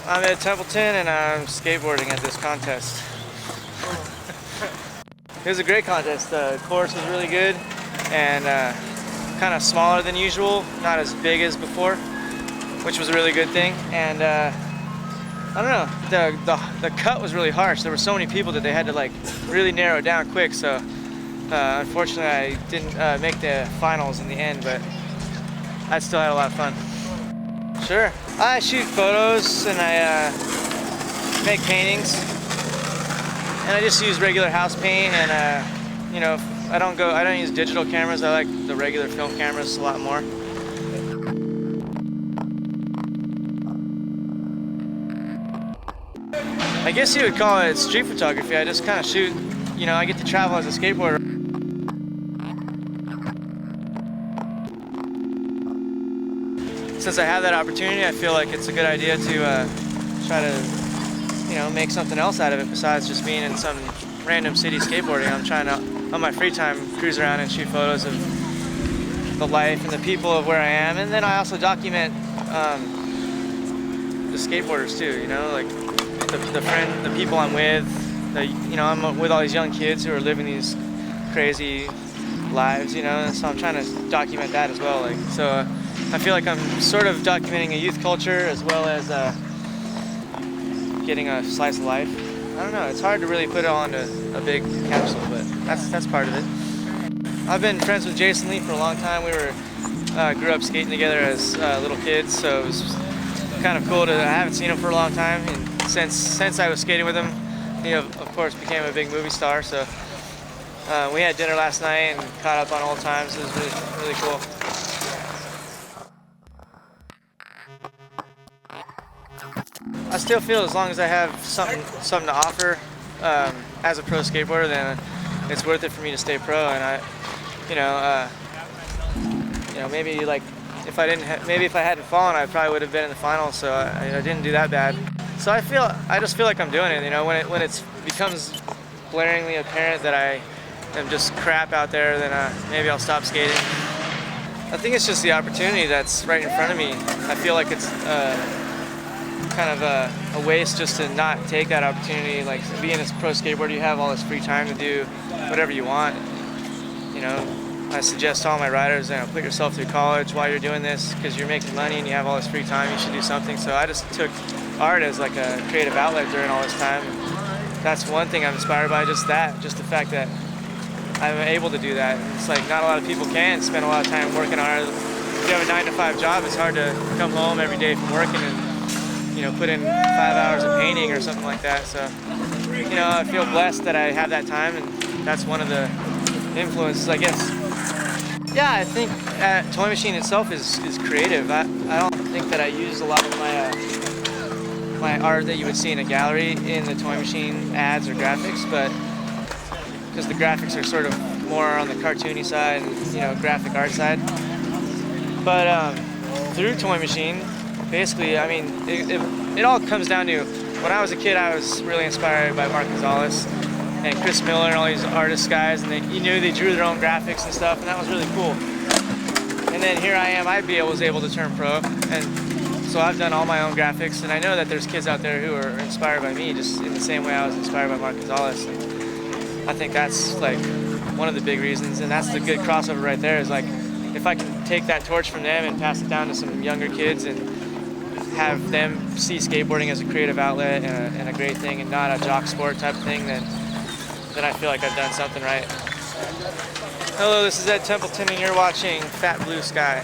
I'm at Templeton and I'm skateboarding at this contest. It was a great contest. The course was really good and kind of smaller than usual, not as big as before, which was a really good thing. And I don't know, the cut was really harsh. There were so many people that they had to like really narrow it down quick. So unfortunately, I didn't make the finals in the end, but I still had a lot of fun. Sure, I shoot photos and I make paintings, and I just use regular house paint. And you know, I don't use digital cameras. I like the regular film cameras a lot more. I guess you would call it street photography. I just kind of shoot, you know, I get to travel as a skateboarder. Since I have that opportunity, I feel like it's a good idea to try to, you know, make something else out of it besides just being in some random city skateboarding. I'm trying to, on my free time, cruise around and shoot photos of the life and the people of where I am. And then I also document the skateboarders too, you know, like the people I'm with. You know, I'm with all these young kids who are living these crazy lives, you know, and so I'm trying to document that as well. Like, so I feel like I'm sort of documenting a youth culture as well as getting a slice of life. I don't know, it's hard to really put it all into a big capsule, but that's part of it. I've been friends with Jason Lee for a long time. We grew up skating together as little kids, so it was kind of cool I haven't seen him for a long time, and since I was skating with him, he of course became a big movie star. So we had dinner last night and caught up on old times. It was really cool. I still feel as long as I have something to offer as a pro skateboarder, then it's worth it for me to stay pro. And maybe like if I hadn't fallen, I probably would have been in the finals. So I didn't do that bad. So I just feel like I'm doing it. You know, when it becomes blaringly apparent that I am just crap out there, then maybe I'll stop skating. I think it's just the opportunity that's right in front of me. I feel like it's kind of a waste just to not take that opportunity. Like being a pro skateboarder, you have all this free time to do whatever you want. You know, I suggest to all my riders, you know, put yourself through college while you're doing this because you're making money and you have all this free time. You should do something. So I just took art as like a creative outlet during all this time. That's one thing I'm inspired by, just the fact that I'm able to do that. It's like not a lot of people can spend a lot of time working on art. If you have a 9-to-5 job, it's hard to come home every day from working and, you know, put in 5 hours of painting or something like that. So, you know, I feel blessed that I have that time, and that's one of the influences, I guess. Yeah, I think Toy Machine itself is creative. I don't think that I use a lot of my art that you would see in a gallery in the Toy Machine ads or graphics, but because the graphics are sort of more on the cartoony side and, you know, graphic art side. But through Toy Machine, basically, I mean, it all comes down to, when I was a kid, I was really inspired by Mark Gonzalez and Chris Miller and all these artist guys, and they drew their own graphics and stuff, and that was really cool. And then here I am, was able to turn pro, and so I've done all my own graphics, and I know that there's kids out there who are inspired by me just in the same way I was inspired by Mark Gonzalez. And I think that's like one of the big reasons, and that's the good crossover right there, is like if I can take that torch from them and pass it down to some younger kids and have them see skateboarding as a creative outlet and a great thing and not a jock sport type of thing, then I feel like I've done something right. Hello, this is Ed Templeton and you're watching Fat Blue Sky.